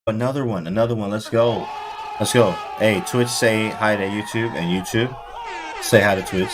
Another one. Let's go. Let's go. Hey, Twitch, say hi to YouTube, and YouTube, say hi to Twitch,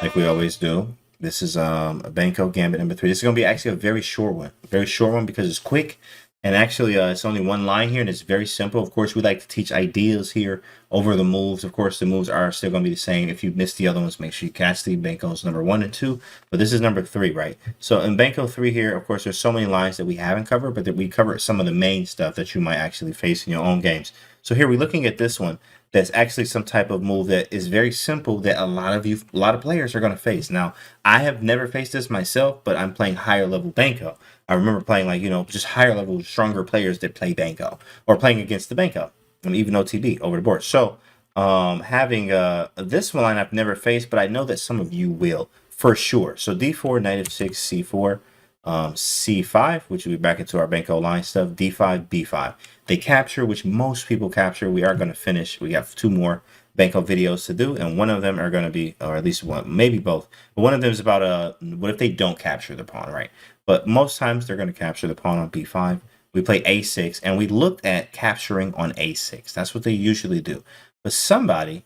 like we always do. This is Benko Gambit number 3. This is gonna be actually a very short one because it's quick, and actually it's only one line here, and it's very simple. Of course, we like to teach ideas here over the moves. Of course, the moves are still gonna be the same. If you missed the other ones, make sure you catch the Benko's number 1 and 2. But this is number 3, right? So in Benko 3 here, of course, there's so many lines that we haven't covered, but that we cover some of the main stuff that you might actually face in your own games. So here we're looking at this one. That's actually some type of move that is very simple that a lot of players are going to face. Now, I have never faced this myself, but I'm playing higher level Benko. I remember playing like, just higher level, stronger players that play Benko or playing against the Benko and even OTB over the board. So having this one I've never faced, but I know that some of you will for sure. So D4, knight of 6, C4, C5, which will be back into our Benko line stuff, D5, B5. They capture, which most people capture. We are going to finish. We have 2 more Benko videos to do, and one of them are going to be, or at least one, maybe both. But one of them is about what if they don't capture the pawn, right? But most times they're going to capture the pawn on B5. We play A6, and we looked at capturing on A6. That's what they usually do. But somebody,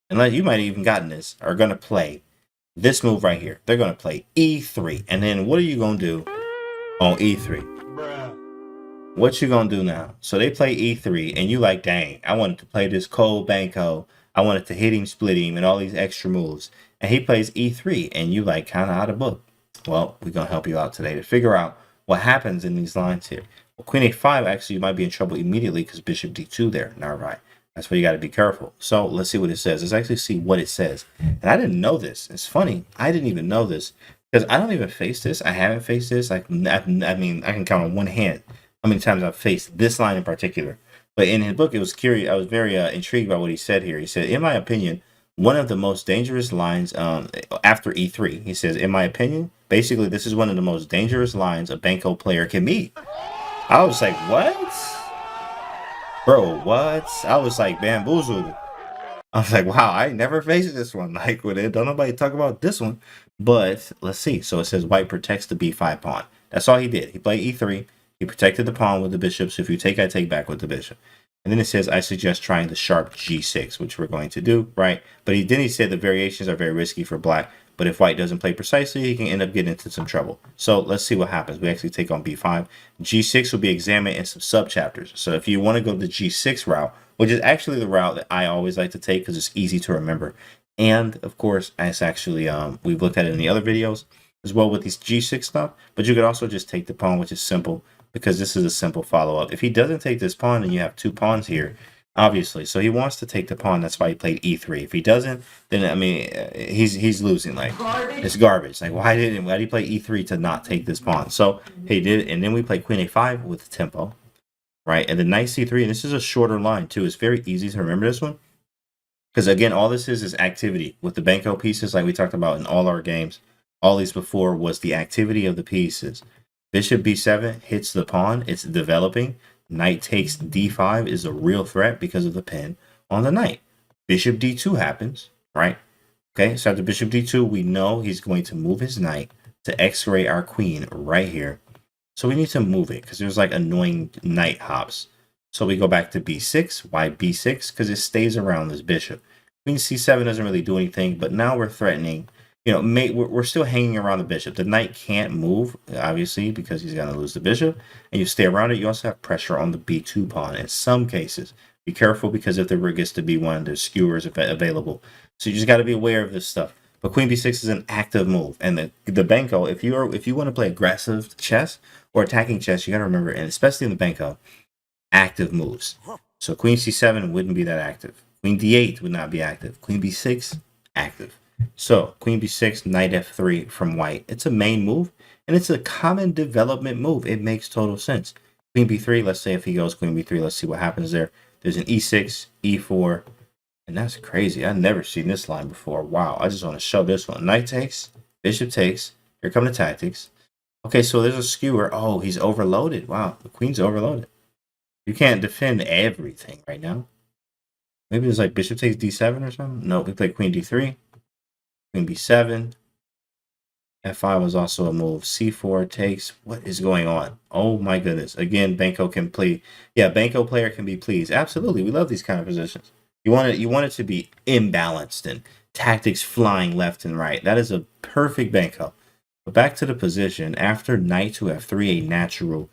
unless you might have even gotten this, are going to play this move right here. They're going to play E3, and then what are you going to do on E3? What you gonna do now? So they play E3, and you like, dang, I wanted to play this cold Benko. I wanted to hit him, split him, and all these extra moves. And he plays E3, and you like kind of out of book. Well, we're gonna help you out today to figure out what happens in these lines here. Well, Queen A5, actually, you might be in trouble immediately because Bishop D2 there. All right. That's why you got to be careful. So let's see what it says. Let's actually see what it says. And I didn't know this. It's funny. I didn't even know this because I don't even face this. I haven't faced this. I mean, I can count on one hand how many times I've faced this line in particular. But in his book, it was curious. I was very intrigued by what he said here. He said, in my opinion, one of the most dangerous lines after E3. He says, in my opinion, basically, this is one of the most dangerous lines a Benko player can meet. I was like, what? Bro, what? I was like bamboozled. I was like, wow, I never faced this one. Like, don't nobody talk about this one. But let's see. So it says white protects the B5 pawn. That's all he did. He played E3. He protected the pawn with the bishop. So if you take, I take back with the bishop. And then it says, I suggest trying the sharp G6, which we're going to do, right? But then he said the variations are very risky for black. But if white doesn't play precisely, he can end up getting into some trouble. So let's see what happens. We actually take on B5. G6 will be examined in some sub-chapters. So if you want to go the G6 route, which is actually the route that I always like to take because it's easy to remember. And, of course, it's actually, we've looked at it in the other videos as well with these G6 stuff. But you could also just take the pawn, which is simple because this is a simple follow-up. If he doesn't take this pawn, then you have 2 pawns here, obviously. So he wants to take the pawn. That's why he played E3. If he doesn't, then, I mean, he's losing. Like, it's garbage. Like, why did he play E3 to not take this pawn? So he did, and then we play Queen A5 with the tempo. Right, and the knight c3, and this is a shorter line too. It's very easy to remember this one because again, all this is activity with the Benko pieces, like we talked about in all our games. All these before was the activity of the pieces. Bishop b7 hits the pawn. It's developing. Knight takes d5 is a real threat because of the pin on the knight. Bishop d2 happens, right? Okay, so after bishop d2, we know he's going to move his knight to x-ray our queen right here. So we need to move it because there's like annoying knight hops. So we go back to b6. Why b6? Because it stays around this bishop. Queen c7 doesn't really do anything, but now we're threatening. We're still hanging around the bishop. The knight can't move, obviously, because he's going to lose the bishop. And you stay around it. You also have pressure on the b2 pawn in some cases. Be careful because if the rook gets to b1, there's skewers available. So you just got to be aware of this stuff. But queen b6 is an active move, and the Benko, if you want to play aggressive chess or attacking chess, you got to remember, and especially in the Benko, active moves. So queen c7 wouldn't be that active. Queen d8 would not be active. Queen b6 active. So queen b6, knight f3 from white. It's a main move, and it's a common development move. It makes total sense. Queen b3. Let's say if he goes queen b3, let's see what happens there. There's an e6, e4. And that's crazy. I've never seen this line before. Wow. I just want to show this one. Knight takes. Bishop takes. Here come the tactics. Okay, so there's a skewer. Oh, he's overloaded. Wow. The queen's overloaded. You can't defend everything right now. Maybe there's like bishop takes d7 or something. No, we play queen d3. Queen b7. F5 was also a move. C4 takes. What is going on? Oh my goodness. Again, Benko can play. Yeah, Benko player can be pleased. Absolutely. We love these kind of positions. You want it to be imbalanced and tactics flying left and right. That is a perfect Benko. But back to the position. After knight to F3, a natural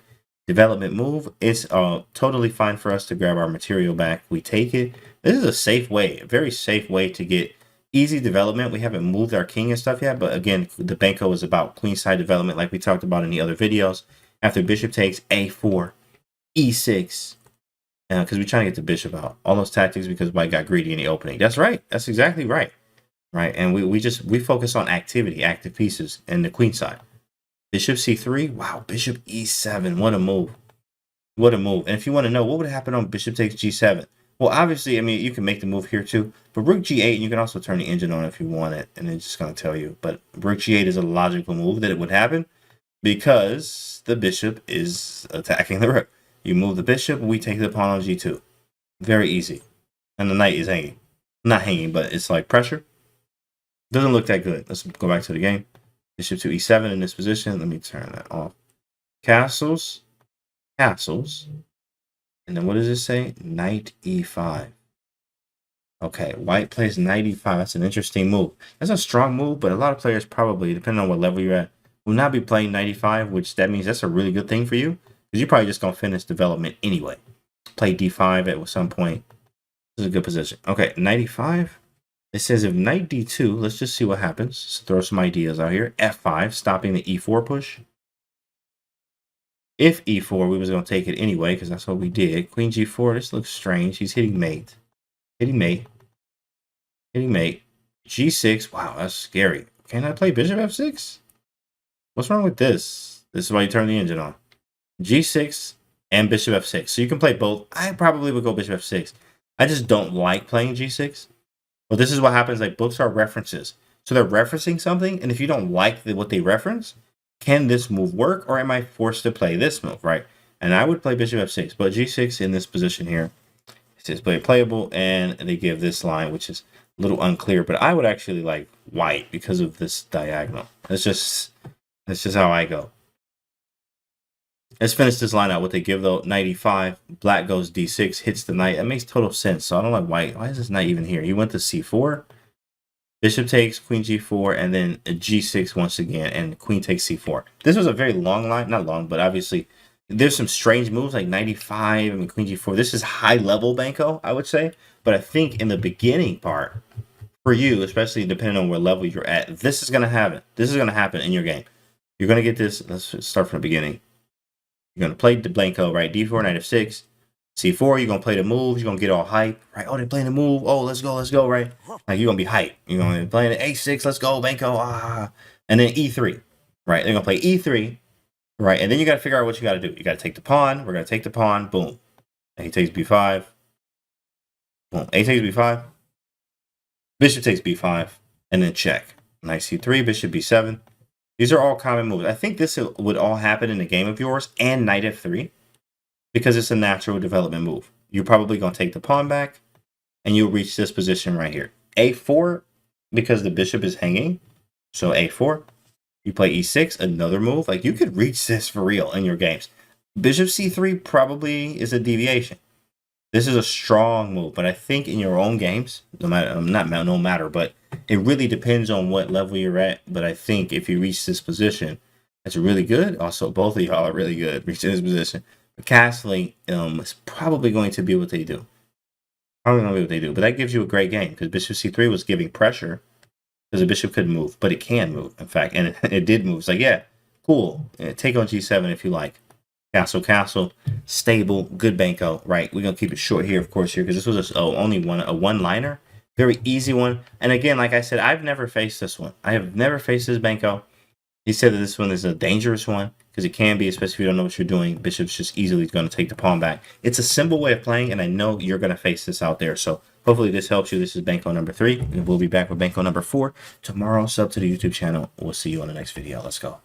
development move, it's totally fine for us to grab our material back. We take it. This is a safe way, a very safe way to get easy development. We haven't moved our king and stuff yet, but again, the Benko is about queenside development like we talked about in the other videos. After bishop takes, A4, E6, because we're trying to get the bishop out. All those tactics because white got greedy in the opening. That's right. That's exactly right. Right, and we focus on activity, active pieces, and the queen side. Bishop C3. Wow, bishop E7. What a move. What a move. And if you want to know what would happen on bishop takes G7, well, obviously, I mean, you can make the move here too. But rook G8, and you can also turn the engine on if you want it, and it's just going to tell you. But rook G8 is a logical move that it would happen because the bishop is attacking the rook. You move the bishop, we take the pawn on G2. Very easy. And the knight is hanging. Not hanging, but it's like pressure. Doesn't look that good. Let's go back to the game. Bishop to E7 in this position. Let me turn that off. Castles. Castles. And then what does it say? Knight E5. Okay, white plays knight E5. That's an interesting move. That's a strong move, but a lot of players probably, depending on what level you're at, will not be playing knight E5, which that means that's a really good thing for you, because you're probably just going to finish development anyway. Play D5 at some point. This is a good position. Okay, knight E5. It says if knight D2, let's just see what happens. Let's throw some ideas out here. F5, stopping the E4 push. If E4, we was going to take it anyway, because that's what we did. Queen G4, this looks strange. He's hitting mate. Hitting mate. Hitting mate. G6, wow, that's scary. Can I play bishop F6? What's wrong with this? This is why you turn the engine on. G6 and bishop F6. So you can play both. I probably would go bishop F6. I just don't like playing G6. Well, this is what happens. Like, books are references. So they're referencing something, and if you don't like what they reference, can this move work, or am I forced to play this move, right? And I would play bishop F6, but G6 in this position here, it says play playable, and they give this line, which is a little unclear, but I would actually like white because of this diagonal. That's just how I go. Let's finish this line out. What they give, though, knight E5, black goes D6, hits the knight. That makes total sense. So I don't like white. Why is this knight even here? He went to C4. Bishop takes, queen G4, and then G6 once again, and queen takes C4. This was a very long line. Not long, but obviously there's some strange moves like knight E5, I mean, queen G4. This is high-level Benko, I would say. But I think in the beginning part, for you, especially depending on what level you're at, this is going to happen. This is going to happen in your game. You're going to get this. Let's start from the beginning. You're going to play the Benko, right? D4, knight F6. C4, you're going to play the moves. You're going to get all hype, right? Oh, they're playing the move. Oh, let's go, right? Like, you're going to be hype. You're going to be playing the A6. Let's go, Benko. Ah. And then E3, right? They're going to play E3, right? And then you got to figure out what you got to do. You got to take the pawn. We're going to take the pawn. Boom. And he takes B5. Boom. A takes B5. Bishop takes B5. And then check. Knight C3, bishop B7. These are all common moves. I think this would all happen in a game of yours and knight F3 because it's a natural development move. You're probably going to take the pawn back and you'll reach this position right here. A4 because the bishop is hanging. So A4. You play E6, another move. Like, you could reach this for real in your games. Bishop C3 probably is a deviation. This is a strong move, but I think in your own games, no matter, but it really depends on what level you're at. But I think if you reach this position, that's really good. Also, both of y'all are really good reaching this position. But castling is probably going to be what they do. Probably going to be what they do. But that gives you a great game because bishop C3 was giving pressure because the bishop couldn't move, but it can move, in fact, and it did move. It's like, yeah, cool. Take on G7 if you like. Castle, stable, good Benko, right? We're going to keep it short here, of course, here, because this was only a one-liner. Very easy one. And again, like I said, I've never faced this one. I have never faced this Benko. He said that this one is a dangerous one, because it can be, especially if you don't know what you're doing. Bishop's just easily going to take the pawn back. It's a simple way of playing, and I know you're going to face this out there. So hopefully this helps you. This is Benko number 3, and we'll be back with Benko number 4 tomorrow. Sub to the YouTube channel. We'll see you on the next video. Let's go.